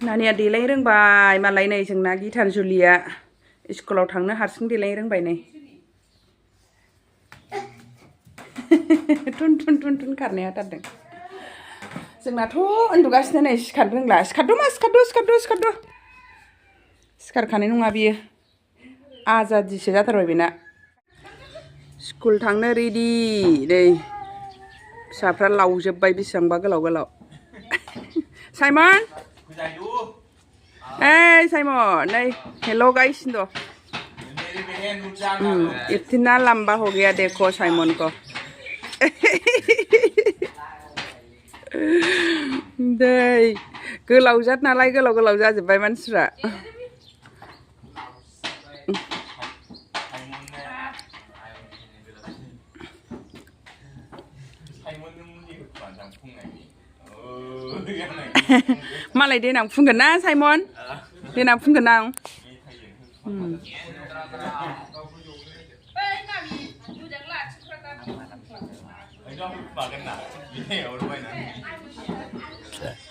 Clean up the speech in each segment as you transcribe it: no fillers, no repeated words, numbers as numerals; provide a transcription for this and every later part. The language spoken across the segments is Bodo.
नानिया देलाय रोंबाय मालाय नै जोंना गितानजुलिया स्कुलाव थांनो हारसिं देलाय रोंबाय नै टुन टुन टुन टुन खारनाया थारदों जोंनाथ' उन्दुगासिनो नै सिखारनो रोंला सिखारद' सिखारखानाय नङा बियो आजादिसो जाथारबाय बेना स्कुल थांनो रेडि नै फिसाफ्रा लावजोब्बाय बेसेबांबा गोलाव साइमन Hey Simon, नहीं हेलो गाइस दो इतना लंबा हो गया देखो साइमन को दे गोलाव जात नालाय गोलाव जाजोब्बाय मानसिफ्रा मालाय देनां फुंगोन ना साइमन देनां फुंगोन आं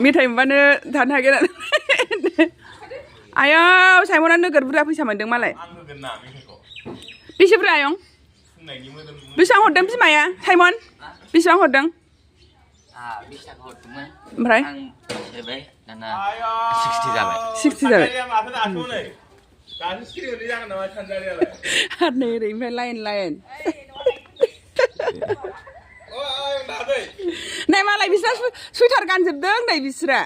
मेथाइ मोनबानो थानो हागोन आयौ साइमना नोगोर बुरजा फैसा मोनदों मालाय बेसे बुरजा आयं बेसेबां हरदों बिमाया साइमन बेसेबां हरदों ओमफ्राय 60 जाबाय आरो नै ओरैनिफ्राय लाइन नै मालाय बिस्रा सुइटार गानजोबदों नै बिस्रा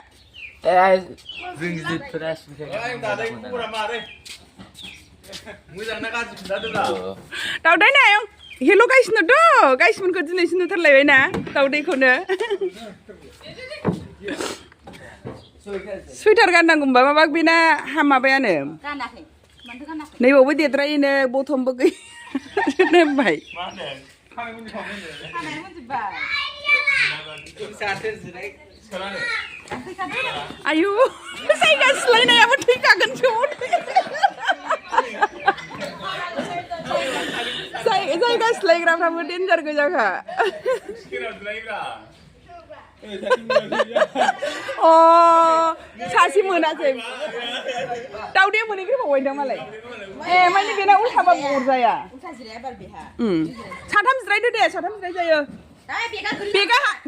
दाउदै नै आयं हेल' गाइसनोथ' गाइसमोनखौ दिनैसो नुथारलायबाय ना दाउदैखौनो सुइटार गाननांगौमोनबा माबा बेना माबायानो नैबावबो देद्रायोनो बथमबो गैया होनबाय आयु जायगा सोलायनायाबो थैखागोनसो जायगा सोलायग्राफ्राबो डेन्जार गोजाखा अ सासे मोनासै दाउदैया मोनहैग्रोबावबायदां मालाय ए माने बेना उल्थाबाबो अरजाया साथाम जिरायदो दे साथाम जिराय जायो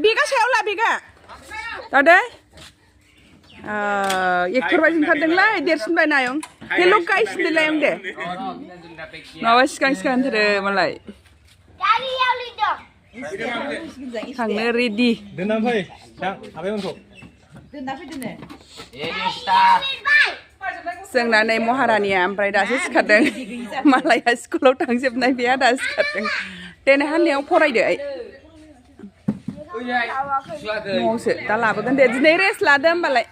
बेगा सायाव ला बेगा दाउदै एक्टर बायदि ओंखारदोंलाय देरसिनबाय नायं हेल' गाइस होनदोलाय आं दे माबा सिगां होनथारो मालाय थांनो रेडि जोंना नै महारानिया ओमफ्राय दासो सिखारदों मालाया स्कुलाव थांजोबनाय बेहा दासो सिखारदों देनाय हान्नायाव फरायदो न'आवसो दा लाबोगोन दे दिनै रेस्ट लादो होमबालाय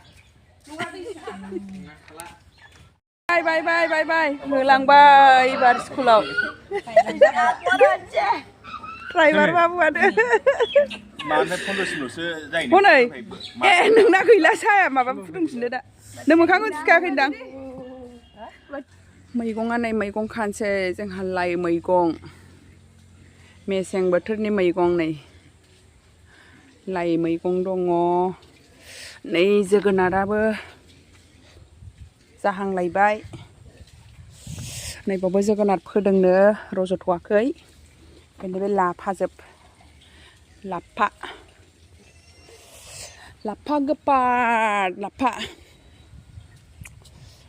बाय होलांबाय एबार स्कुलाव ड्राइभार बाबुआनो हनै ए नोंना गैला साया माबा फुदुंफिनदो दा नों मोखांखौ थुखायाखैदां मैगङा नै मैगं खानोसै जोंहा लाइ मैगं मेसें बोथोरनि मैगं नै लाइ मैगं दङ नै जोगोनाराबो जाहांलायबाय नैबावबो जोगोनार फोदोंनो रज'थ'वाखै ओमफ्राय बे लाफा गोपाद लाफा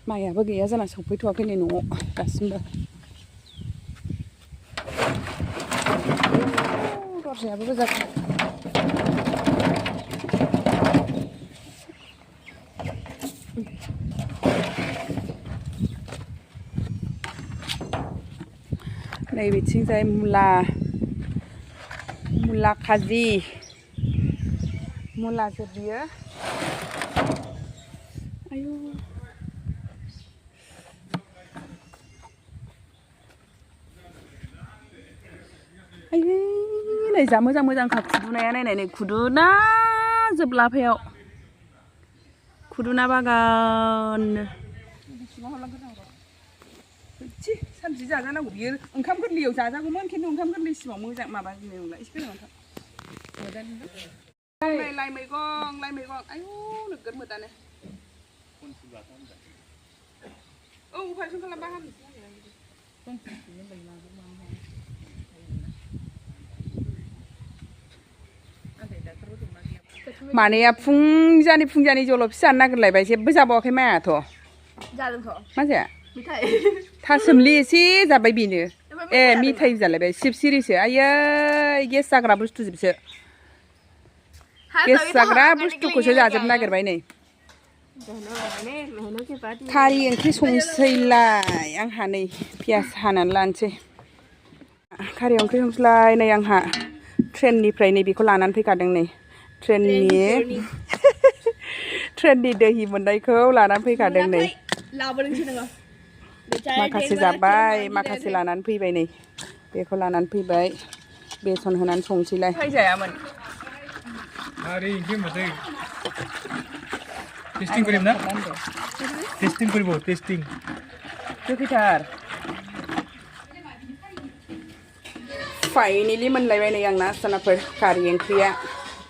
माइयाबो गैया जोंना सफैथ'वाखै नै न'आव दासिमबो दरजायाबो गोजाखा नैबेथिंजाय मुला खाजि मुलासो बियो आयु आयु नै जा मोजांखा खुदुनाया नायनाय खुदुना जोबलाफायाव खुदुना बागाननो सानसे जाजानांगौ बियो ओंखाम गोरलैयाव जाजागौमोन खिन्थु ओंखाम गोरलै सिमाव मोजां माबा दिनै नंला एसे गोजान लाइ मैगं आयु नोगोर मोदानो उफायसन खालामबा हामो मानैया फुंजानि जलफि जानो नागिरलायबाय जेबो जाबावाखै मायाथ' मा जाया थासोमलि एसे जाबाय बेनो ए मिथाइ जालायबाय सिबसिरिसो आयै गेस जाग्रा बुस्थुजोबसो गेस जाग्रा बुस्थुखौसो जाजोबनो नागिरबाय नै खारि ओंख्रि संसैलाय आंहा नै पियास हानानै लानोसै खारि ओंख्रि संसैलाय नै आंहा ट्रेननिफ्राय नै बेखौ लानानै फैखादों नै ट्रेननि दैहि मोननायखौ लानानै फैखादों नै माखासे जाबाय माखासे लानानै फैबाय नै बेखौ लानानै फैबाय बेसन होनानै संसैलाय जायामोन टेस्टिंग करिम ना टेस्टिंग करिब टेस्टिंग गोखैथार फाइनेलि मोनलायबाय नै आंना आस्थानाफोर खारि ओंख्रिया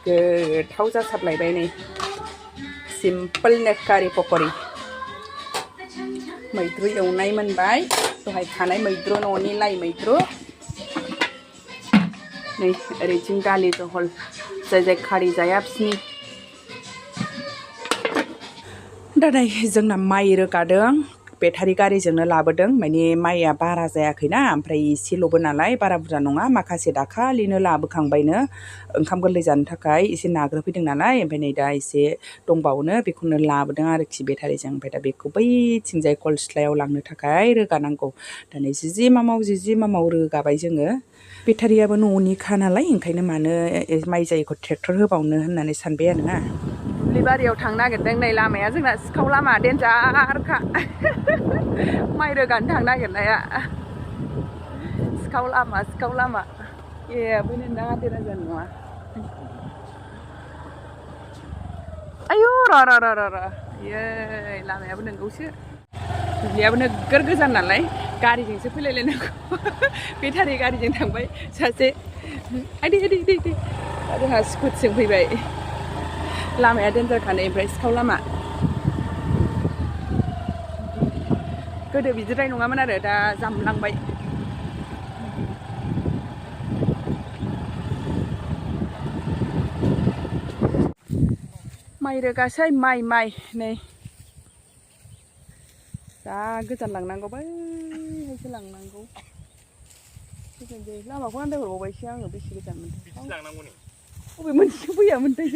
गोथाव जासाबलायबाय नै सिम्पोलनो खारि पक'रि मैद्रु एवनाय मोनबाय दहाय खानाय मैद्रु न'नि लाइ मैद्रु नै ओरैथिं दालि जहल जाय खारि जाया बिसिनि दा नै जोंना माइ रोगादों बेटारि गारिजोंनो लाबोदों माने माइया बारा जायाखैना ओमफ्राय एसेल'बो नालाय बारा बुरजा नङा माखासे दाखालिनो लाबोखांबायनो ओंखाम गोरलै जानो थाखाय एसे नाग्रोफैदों नालाय ओमफ्राय नै दा एसे दंबावोनो बेखौनो लाबोदों आरोखि बेटारिजों ओमफ्राय दा बेखौ बैथिंजाय कल सिथ्लायाव लांनो थाखाय रोगानांगौ दा नै जिजि मामाव रोगाबाय जोङो बेटारियाबो न'निखा नालाय ओंखायनो मानो माइ जायैखौ ट्रेक्टर होबावनो होननानै सानबाय आरोना दुब्लि बारियाव थांनो नागिरदों नै लामाया जोंना सिखाव लामा देन्जारखा माइ रोगानो थांनो नागिरनाया सिखाव लामा ए बैनो नाङा देना जानो नङा आयु र' इयै लामायाबो नोंगौसो दुब्लियाबो नोगोर गोजान नालाय गारिजोंसो फैलायलायनांगौ बेटारि गारिजों थांबाय सासे आदै जोंहा स्कुटिजों फैबाय लामाया देन्जारखानै ओमफ्राय सिखाव लामा गोदो बिदिद्राय नङामोन आरो दा जामलांबाय माइ रोगासै माइ नै जा गोजान लांनांगौ बैहायसो लांनांगौ लामाखौ आन्दायहरबावबायसो आङो बेसे गोजान मोनथाय बबे मोनसेखौ फैयामोनथाय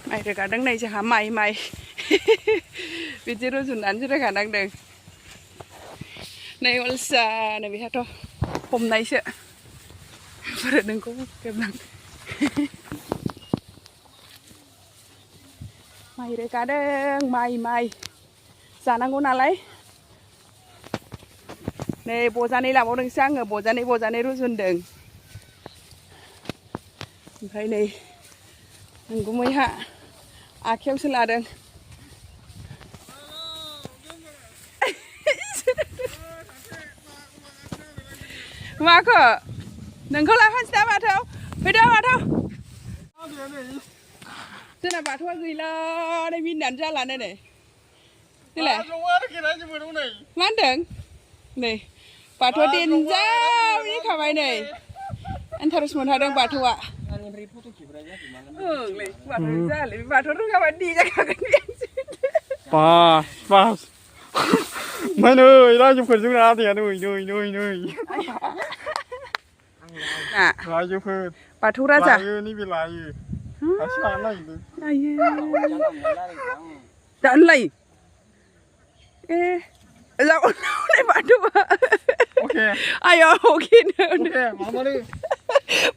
माइ रोगादों नै जोंहा माइ बिदि रुजुनानैसो रोगानांदों नै अलसियानो बेहाथ' हमनायसो नोंखौ गेबलां माइ रोगादों माइ जानांगौ नालाय नै बजानै लाबावदोंसो आङो बजानै रुजुनदों ओमफ्राय नै नोंगुमैहा आखायावसो लादों माखौ नोंखौ लाफानोसै दा बाथौ फैदो बाथौ जोंना बाथौआ गैला नै मिनिनानै जालानो नै देलाय मा होनदों नै बाथौआ देनजावनि खाबाय नै इन्टारेस्ट मोनहादों बाथौआ ओंलै बाथौ जायालै बाथौ रोगाबानो देजाखागोन बास ओमफ्राय नै रायजोफोरजों आदैया नै रायजोफोर बाथौ राजा नैबे लायो दासो लानो नागिरदों जानो लायो ए जाबाय बाथौआ आया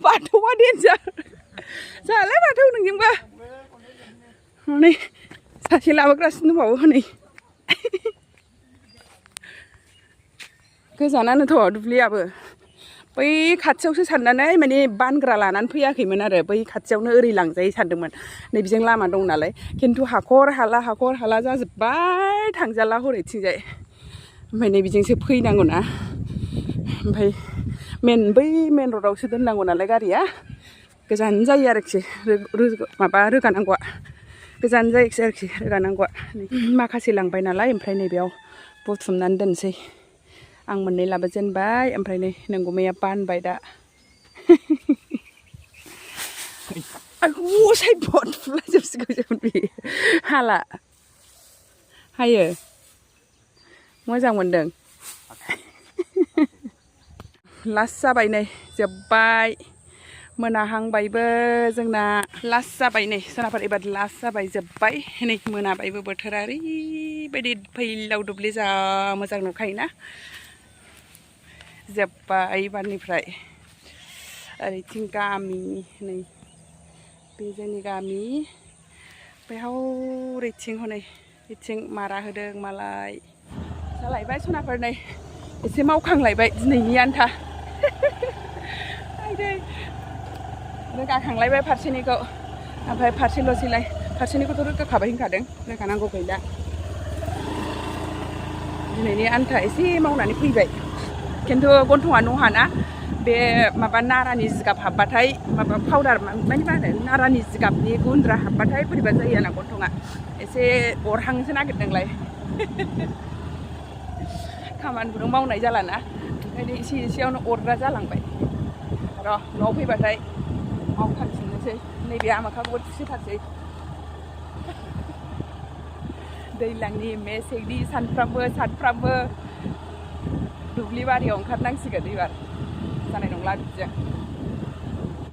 बाथौआ देन्जार जालाय बाथौ नोंजोंबा हनै सासे लाबोगासिनो दंबावो हनै गोजानानोथ' दुब्लियाबो बै खाथियावसो साननानै माने बानग्रा लानानै फैयाखैमोन आरो बै खाथियावनो ओरै लांजायो सानदोंमोन नै बेजों लामा दं नालाय खिन्थु हाखर हाला जाजोब्बाय थांजाला हरैथिंजाय ओमफ्राय नै बेजोंसो फैनांगौ ना ओमफ्राय बै मेन रडआवसो दोननांगौ नालाय गारिया गोजान जायो आरोखि माबा रोगानांगौआ गोजान जायोखि आरोखि रोगानांगौआ माखासे लांबाय नालाय ओमफ्राय नैबेयाव बुथुमनानै दोनसै आं मोननै लाबोजेनबाय ओमफ्राय नै नोंगुमैया बानबाय दा आयौ साइबट फुलाजोबसिगौ बे हाला हायो मोजां मोनदों लास्ट जाबाय नै जोब्बाय मोनाहांबायबो जोंना लास्ट जाबाय नै सोनाफोर एबार लास्ट जाबाय जोब्बाय नै मोनाबायबो बोथोरा ओरैबायदि फैलाव दुब्लि जा मोजां नुखायोना जोब्बाय एबारनिफ्राय ओरैथिं गामि नै बे जोंनि गामि बेयाव ओरैथिं हनै बिथिं मारा होदों मालाय जालायबाय सनाफोर नै एसे मावखांलायबाय दिनैनि आन्था रोगाखांलायबाय फारसेनिखौ ओमफ्राय फारसेल'सैलाय फारसेनिखौथ' रोगाखाबाय होनखादों रोगानांगौ गैला दिनैनि आन्था एसे मावनानै फैबाय खिन्थु गन्थङा नहाना बे माबा नारानि जिगाब हाबबाथाय माबा पाउदार माने मा होनो नारानि जिगाबनि गुन्द्रा हाबबाथाय बोरैबा जायो आंना गन्थङा एसे अरहांसो नागिरदोंलाय खामानिखौनो मावनाय जालाना ओंखायनो एसे एसेयावनो अरग्रा जालांबाय र' न'आव फैबाथाय मावथारफिननोसै नैबे आमोखाखौबो थुसिथारसै दैज्लांनि मेसेंनि सानफ्रामबो दुब्लि बारियाव ओंखारनांसिगोन एबार जानाय नंला बिदिजों